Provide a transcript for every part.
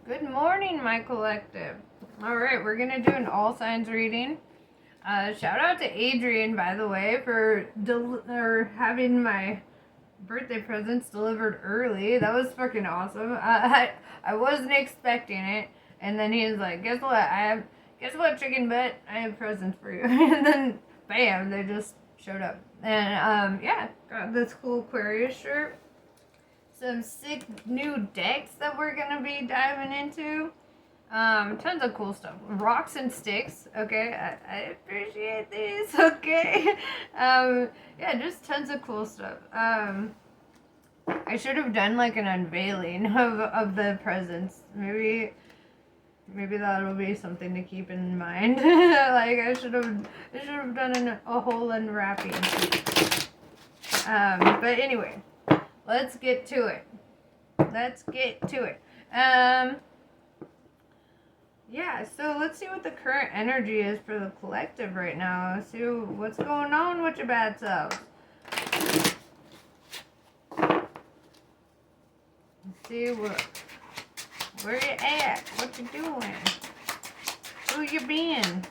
Good morning, my collective. Alright, we're going to do an all signs reading. Shout out to Adrian, by the way, for having my birthday presents delivered early. That was fucking awesome. I wasn't expecting it. And then he was like, guess what, chicken butt? I have presents for you. And then, bam, they just showed up. And, yeah, got this cool Aquarius shirt. Some sick new decks that we're gonna be diving into. Tons of cool stuff. Rocks and sticks. Okay, I appreciate these. Okay. Yeah, just tons of cool stuff. I should have done like an unveiling of the presents. Maybe that'll be something to keep in mind. Like I should have done a whole unwrapping. But anyway. Let's get to it. Yeah, so let's see what the current energy is for the collective right now. Let's see what's going on with your bad selves. Let's see where you at, what you doing, who you been.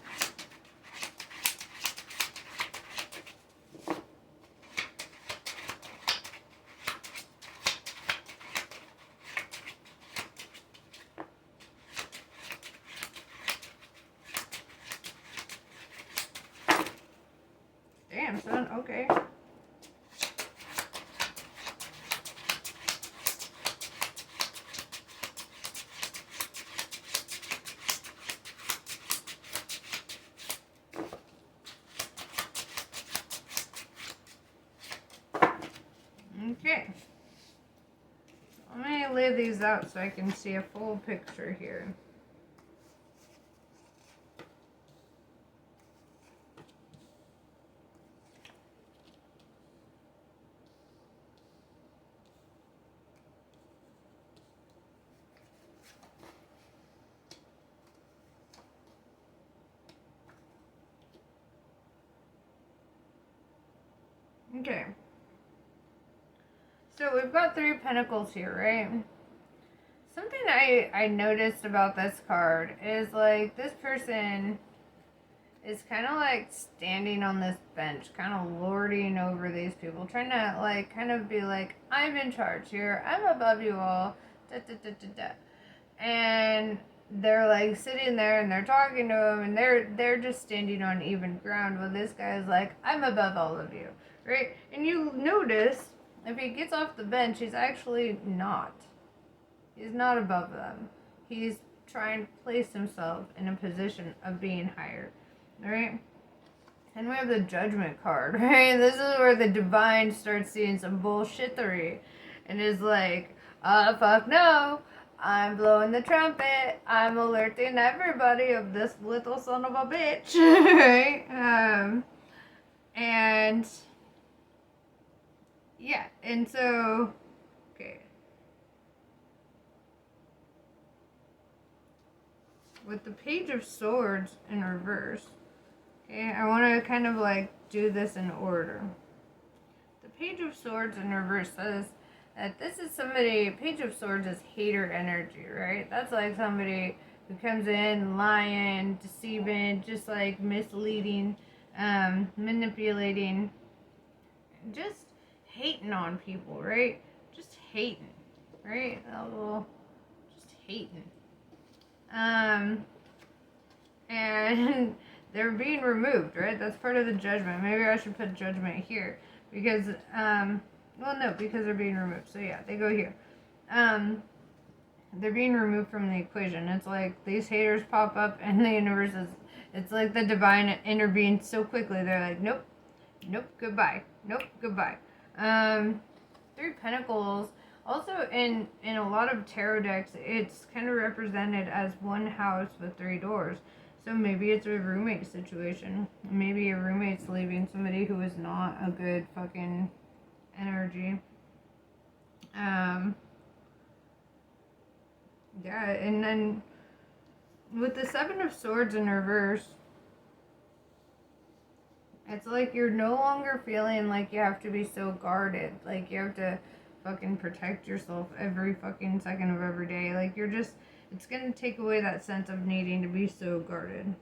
Damn, son, okay. Okay. Let me lay these out so I can see a full picture here. Okay. So we've got 3 Pentacles here, right? Something I noticed about this card is like this person is kind of like standing on this bench, kind of lording over these people, trying to like kind of be like, I'm in charge here, I'm above you all, da da da da da. And they're like sitting there and they're talking to him and they're just standing on even ground while this guy is like, I'm above all of you, right? And you notice if he gets off the bench, he's actually not. He's not above them. He's trying to place himself in a position of being higher, right? And we have the Judgment card, right? This is where the divine starts seeing some bullshittery and is like, fuck no. I'm blowing the trumpet. I'm alerting everybody of this little son of a bitch, right? And yeah, and so, okay. With the Page of Swords in reverse, okay, I want to kind of like do this in order. The Page of Swords in reverse says that this is somebody, Page of Swords is hater energy, right? That's like somebody who comes in lying, deceiving, just like misleading, manipulating, just hating on people, right? Just hating, right? Just hating. And they're being removed, right? That's part of the judgment. Maybe I should put judgment here because, well, no, because they're being removed. So yeah, they go here. They're being removed from the equation. It's like these haters pop up and the universe is, it's like the divine intervenes so quickly. They're like, nope, nope, goodbye, nope, goodbye. 3 Pentacles. Also, in a lot of tarot decks, it's kind of represented as one house with 3 doors. So maybe it's a roommate situation. Maybe a roommate's leaving somebody who is not a good fucking energy. Yeah, and then with the 7 of Swords in reverse, it's like you're no longer feeling like you have to be so guarded. Like you have to fucking protect yourself every fucking second of every day. Like you're just, It's going to take away that sense of needing to be so guarded.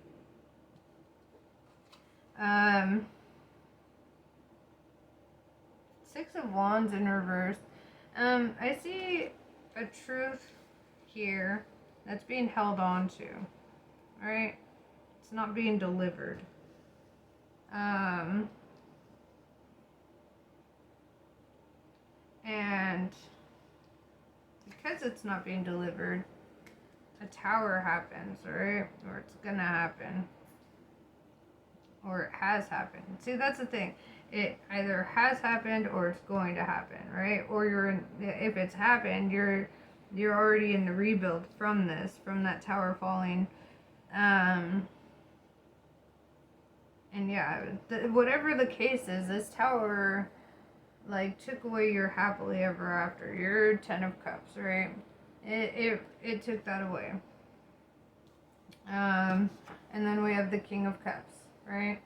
Six of Wands in reverse. I see a truth here that's being held on to. Alright? It's not being delivered. And because it's not being delivered, a tower happens, right? Or it's gonna happen. Or it has happened. See, that's the thing. It either has happened or it's going to happen, right? Or if it's happened, you're already in the rebuild from that tower falling. And yeah, whatever the case is, this tower like took away your happily ever after, your 10 of Cups, right? It took that away. And then we have the King of Cups, right?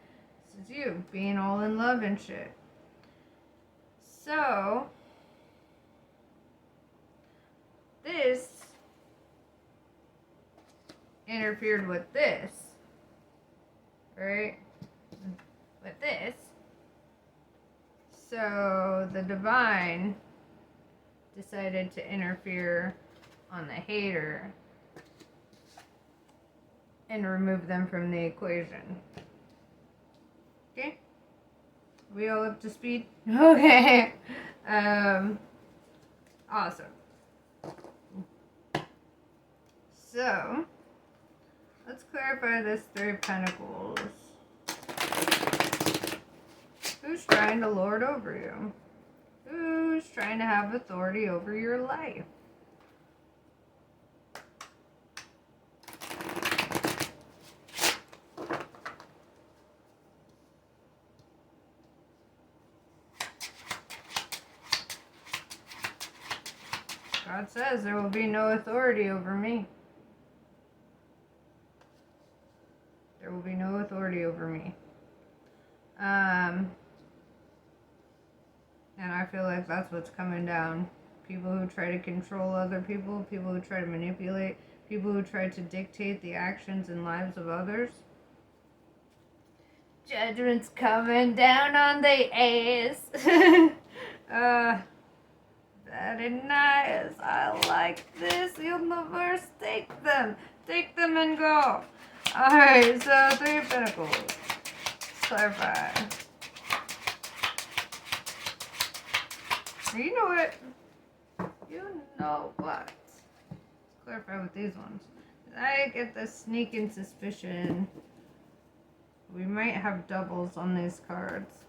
This is you being all in love and shit. So this interfered with this, right? With this. So the divine decided to interfere on the hater and remove them from the equation. Okay? We all up to speed? Okay. Awesome. So, let's clarify this Three of Pentacles. Who's trying to lord over you? Who's trying to have authority over your life? God says there will be no authority over me. There will be no authority over me. And I feel like that's what's coming down. People who try to control other people, people who try to manipulate, people who try to dictate the actions and lives of others. Judgment's coming down on the ass. Very nice. I like this. Universe, take them. Take them and go. Alright, so Three of Pentacles. Let's clarify. You know what? You know what? Let's clarify with these ones. I get the sneaking suspicion we might have doubles on these cards.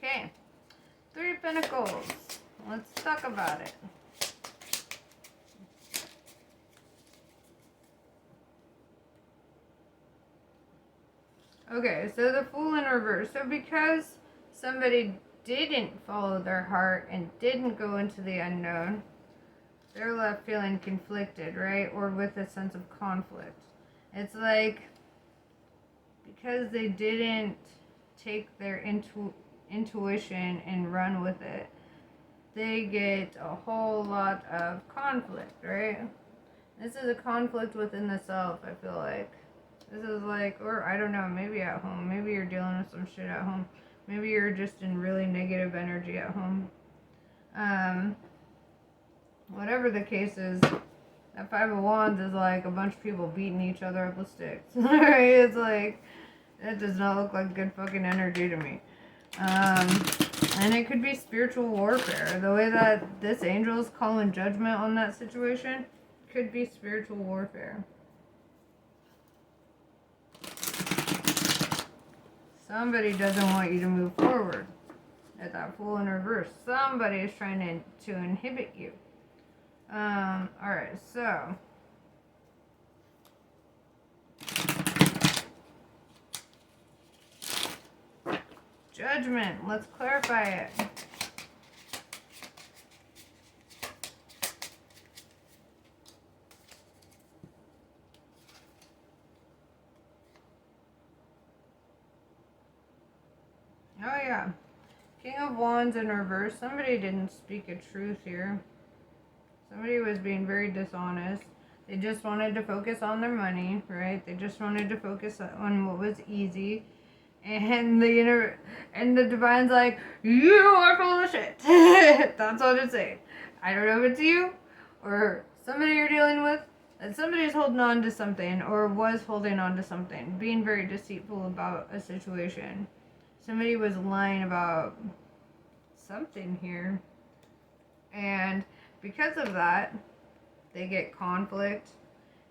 Okay, Three of Pentacles. Let's talk about it. Okay, so the Fool in reverse. So because somebody didn't follow their heart and didn't go into the unknown, they're left feeling conflicted, right? Or with a sense of conflict. It's like because they didn't take their intuition and run with it, they get a whole lot of conflict, right? This is a conflict within the self, I feel like. This is like, or I don't know, maybe at home. Maybe you're dealing with some shit at home. Maybe you're just in really negative energy at home. Whatever the case is, that Five of Wands is like a bunch of people beating each other up with sticks. It's like, that does not look like good fucking energy to me. And it could be spiritual warfare. The way that this angel is calling judgment on that situation could be spiritual warfare. Somebody doesn't want you to move forward. At that Fool in reverse. Somebody is trying to inhibit you. Alright, so Judgment. Let's clarify it. Oh yeah. King of Wands in reverse. Somebody didn't speak a truth here. Somebody was being very dishonest. They just wanted to focus on their money, right? They just wanted to focus on what was easy. And the divine's like, you are full of shit. That's what it's saying. I don't know if it's you or somebody you're dealing with. And somebody's holding on to something or was holding on to something, being very deceitful about a situation. Somebody was lying about something here. And because of that, they get conflict.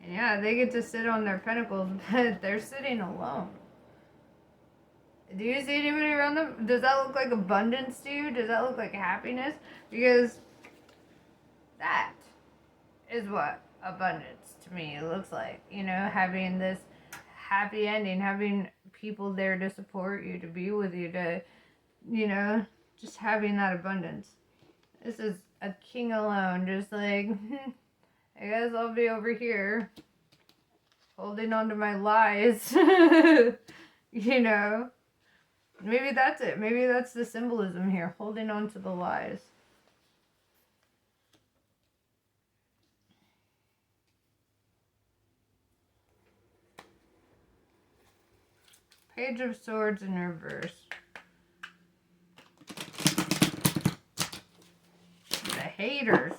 And yeah, they get to sit on their pentacles, but they're sitting alone. Do you see anybody around them? Does that look like abundance to you? Does that look like happiness? Because that is what abundance to me looks like. You know, having this happy ending, having people there to support you, to be with you, to, you know, just having that abundance. This is a king alone, just like, I guess I'll be over here holding on to my lies. You know, maybe that's it. Maybe that's the symbolism here, holding on to the lies. Page of Swords in reverse. The haters.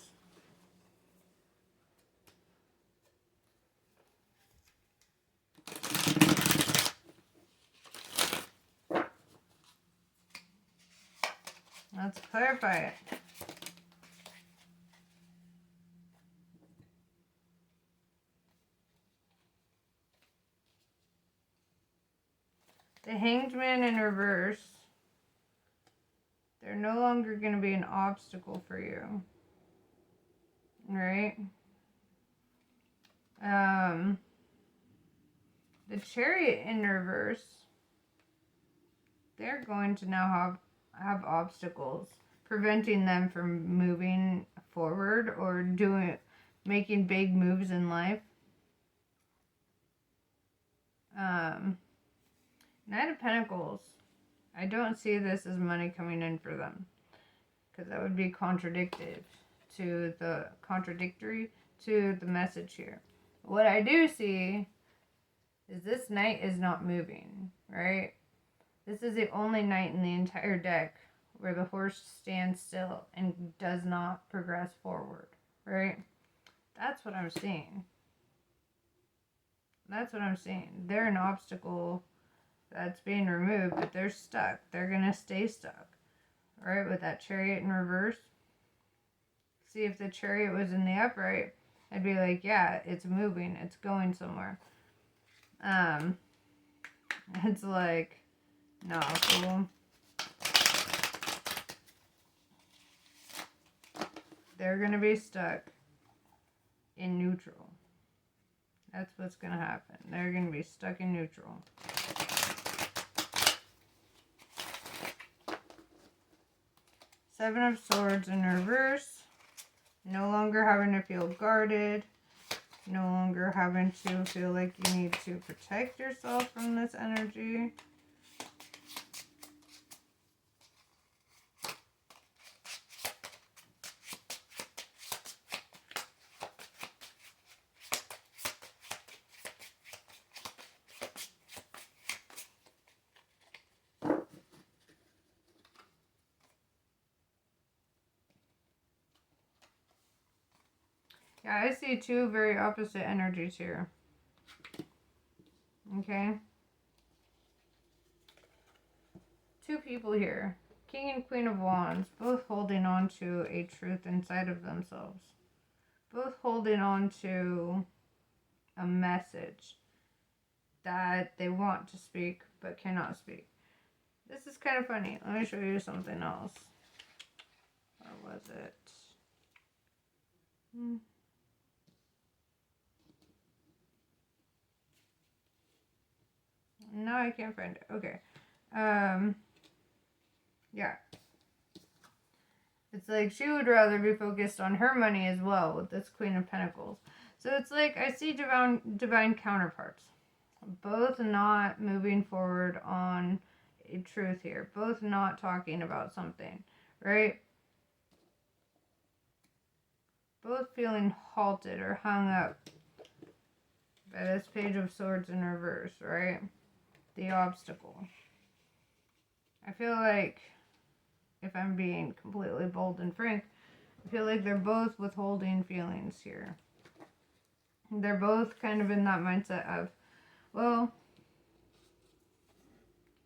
Let's clarify it. The Hanged Man in reverse. They're no longer going to be an obstacle for you. Right? The Chariot in reverse. They're going to now have obstacles preventing them from moving forward or making big moves in life. Knight of Pentacles. I don't see this as money coming in for them, because that would be contradictory to the message here. What I do see is this knight is not moving, right? This is the only knight in the entire deck where the horse stands still and does not progress forward, right? That's what I'm seeing. That's what I'm seeing. They're an obstacle that's being removed, but they're stuck. They're going to stay stuck, right? With that Chariot in reverse. See, if the Chariot was in the upright, I'd be like, yeah, it's moving. It's going somewhere. It's like, no, fool. They're going to be stuck in neutral. That's what's going to happen. They're going to be stuck in neutral. Seven of Swords in reverse. No longer having to feel guarded. No longer having to feel like you need to protect yourself from this energy. Yeah, I see two very opposite energies here. Okay? Two people here. King and Queen of Wands, both holding on to a truth inside of themselves. Both holding on to a message that they want to speak but cannot speak. This is kind of funny. Let me show you something else. Or was it? No, I can't find it. Okay. Yeah. It's like she would rather be focused on her money as well with this Queen of Pentacles. So it's like I see divine counterparts. Both not moving forward on a truth here. Both not talking about something, right? Both feeling halted or hung up by this Page of Swords in reverse, right? The obstacle. I feel like, if I'm being completely bold and frank, I feel like they're both withholding feelings here. They're both kind of in that mindset of, well,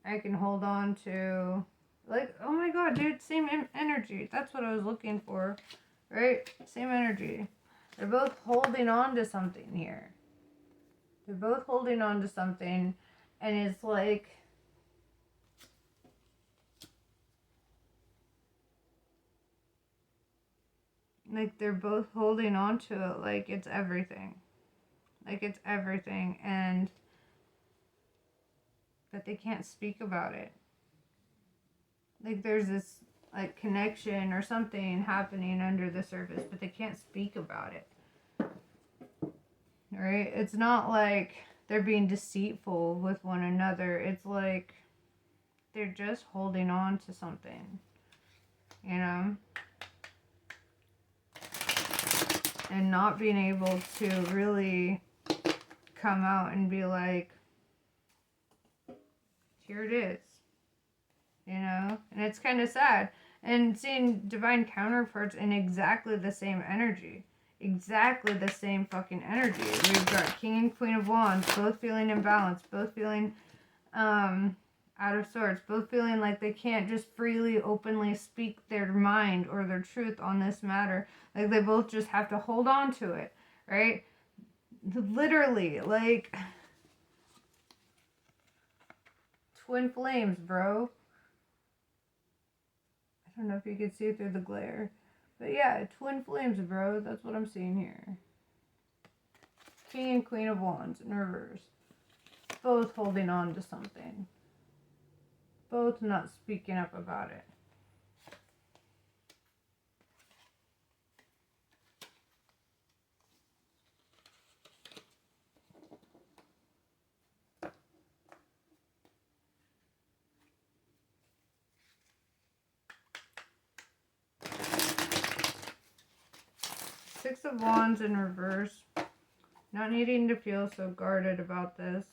I can hold on to, like, oh my god, dude, same energy. That's what I was looking for, right? Same energy. They're both holding on to something here. They're both holding on to something, and it's like they're both holding on to it like it's everything. Like it's everything, and but they can't speak about it. Like there's this like connection or something happening under the surface, but they can't speak about it. Right? It's not like they're being deceitful with one another. It's like they're just holding on to something, you know? And not being able to really come out and be like, here it is, you know? And it's kind of sad. And seeing divine counterparts in exactly the same energy. Exactly the same fucking energy. We've got King and Queen of Wands, both feeling imbalanced, both feeling out of sorts, both feeling like they can't just freely, openly speak their mind or their truth on this matter. Like they both just have to hold on to it, right? Literally, like twin flames, bro. I don't know if you can see through the glare. But yeah, twin flames, bro. That's what I'm seeing here. King and Queen of Wands in reverse. Both holding on to something. Both not speaking up about it. Six of Wands in reverse. Not needing to feel so guarded about this.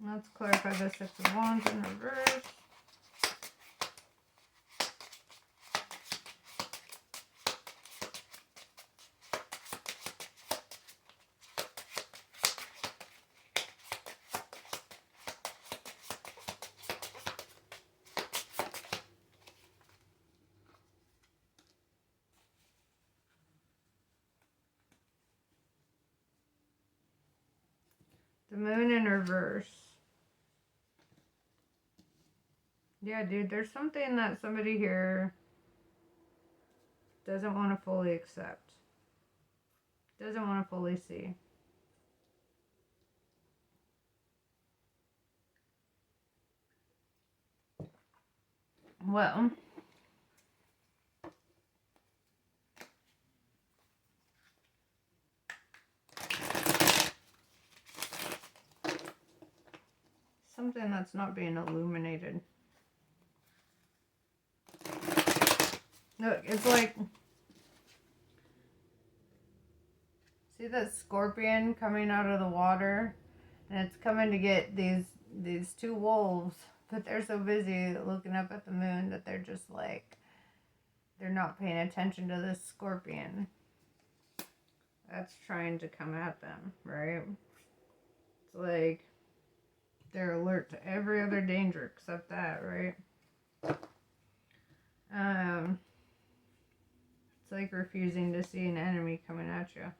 Let's clarify the Six of Wands in reverse. The Moon in reverse. Yeah, dude, there's something that somebody here doesn't want to fully accept. Doesn't want to fully see. Well, something that's not being illuminated. Look, it's like, see that scorpion coming out of the water? And it's coming to get these two wolves, but they're so busy looking up at the moon that they're just like, they're not paying attention to this scorpion that's trying to come at them, right? It's like they're alert to every other danger except that, right? It's like refusing to see an enemy coming at you.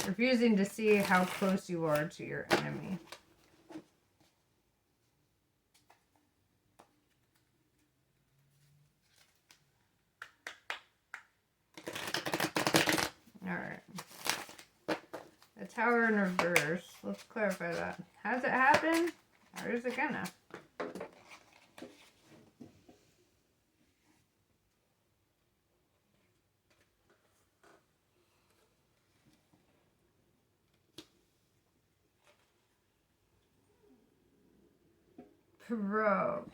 Refusing to see how close you are to your enemy. Tower in reverse. Let's clarify that. Has it happened? Or is it gonna? Bro.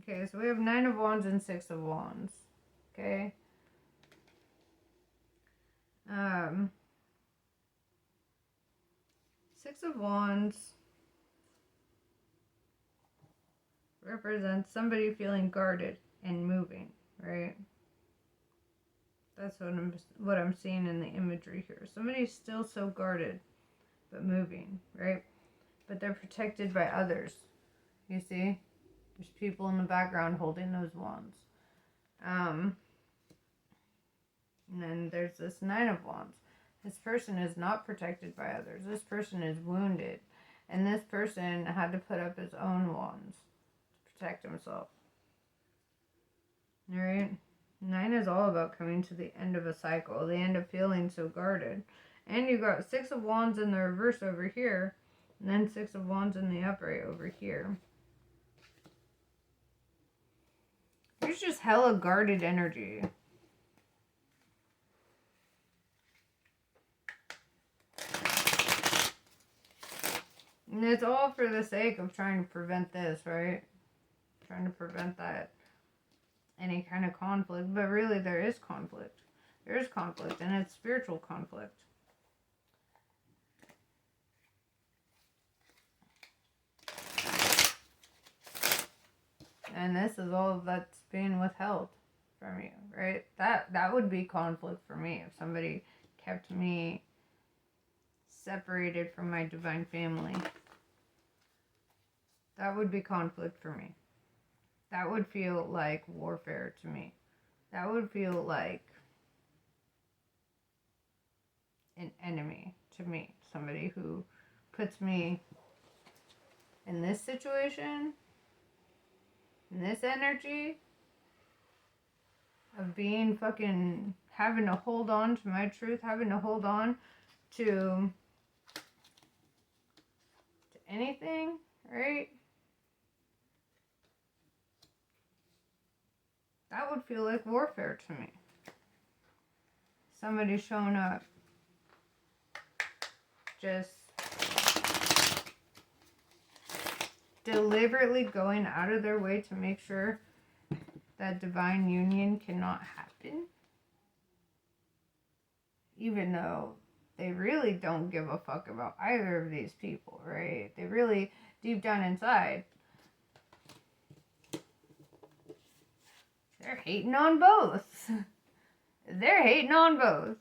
Okay, so we have 9 of Wands and 6 of Wands. Okay. 6 of Wands represents somebody feeling guarded and moving, right? That's what I'm seeing in the imagery here. Somebody's still so guarded, but moving, right? But they're protected by others. You see? There's people in the background holding those wands. And then there's this 9 of Wands. This person is not protected by others. This person is wounded. And this person had to put up his own wands to protect himself. Alright? 9 is all about coming to the end of a cycle. The end of feeling so guarded. And you got 6 of Wands in the reverse over here. And then 6 of Wands in the upright over here. There's just hella guarded energy. And it's all for the sake of trying to prevent this, right? Trying to prevent that, any kind of conflict. But really, there is conflict. There is conflict, and it's spiritual conflict. And this is all that's being withheld from you, right? That would be conflict for me if somebody kept me separated from my divine family. That would be conflict for me. That would feel like warfare to me. That would feel like an enemy to me. Somebody who puts me in this situation, in this energy of being fucking, having to hold on to my truth, having to hold on to anything, right? That would feel like warfare to me. Somebody showing up, just deliberately going out of their way to make sure that divine union cannot happen. Even though they really don't give a fuck about either of these people, right? They really, deep down inside, they're hating on both. They're hating on both.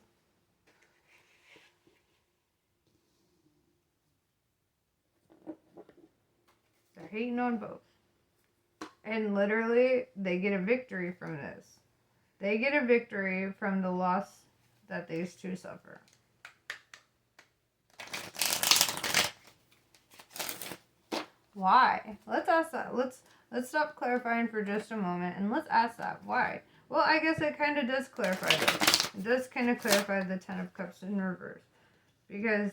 They're hating on both. And literally, they get a victory from this. They get a victory from the loss that these two suffer. Why? Let's ask that. Let's stop clarifying for just a moment and let's ask that. Why? Well, I guess it kind of does clarify this. It does kind of clarify the 10 of Cups in reverse. Because,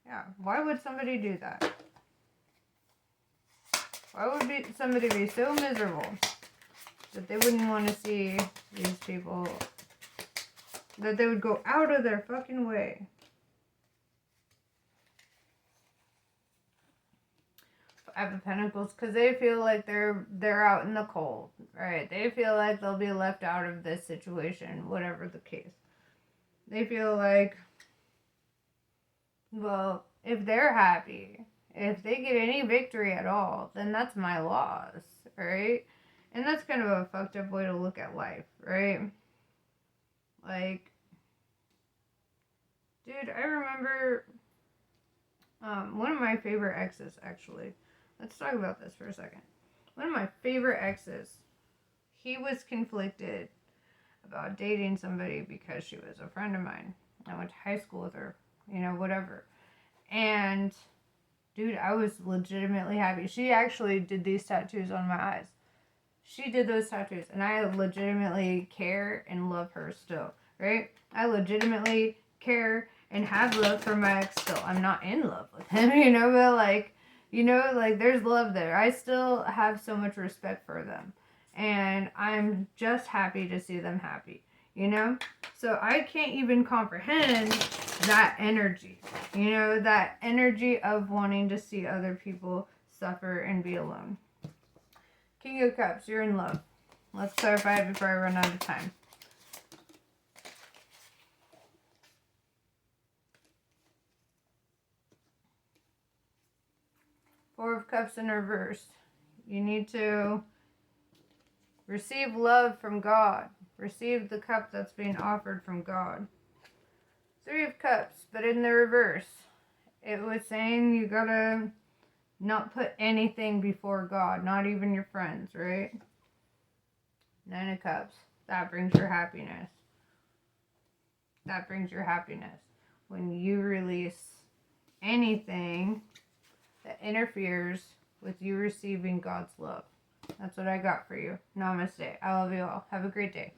yeah, why would somebody do that? Why would somebody be so miserable that they wouldn't want to see these people, that they would go out of their fucking way? 5 of Pentacles, because they feel like they're out in the cold, right? They feel like they'll be left out of this situation, whatever the case. They feel like, well, if they're happy, if they get any victory at all, then that's my loss, right? And that's kind of a fucked up way to look at life, right? Like, dude, I remember one of my favorite exes, actually. Let's talk about this for a second. One of my favorite exes, he was conflicted about dating somebody because she was a friend of mine. I went to high school with her, you know, whatever. And dude, I was legitimately happy. She actually did these tattoos on my eyes. She did those tattoos, and I legitimately care and love her still, right? I legitimately care and have love for my ex still. I'm not in love with him, but like, there's love there. I still have so much respect for them, and I'm just happy to see them happy, So I can't even comprehend that energy, that energy of wanting to see other people suffer and be alone. King of Cups, you're in love. Let's clarify it before I run out of time. Four of Cups in reverse. You need to receive love from God. Receive the cup that's being offered from God. Three of Cups, but in the reverse. It was saying you gotta not put anything before God, not even your friends, right? Nine of Cups. That brings your happiness. That brings your happiness. When you release anything that interferes with you receiving God's love. That's what I got for you. Namaste. I love you all. Have a great day.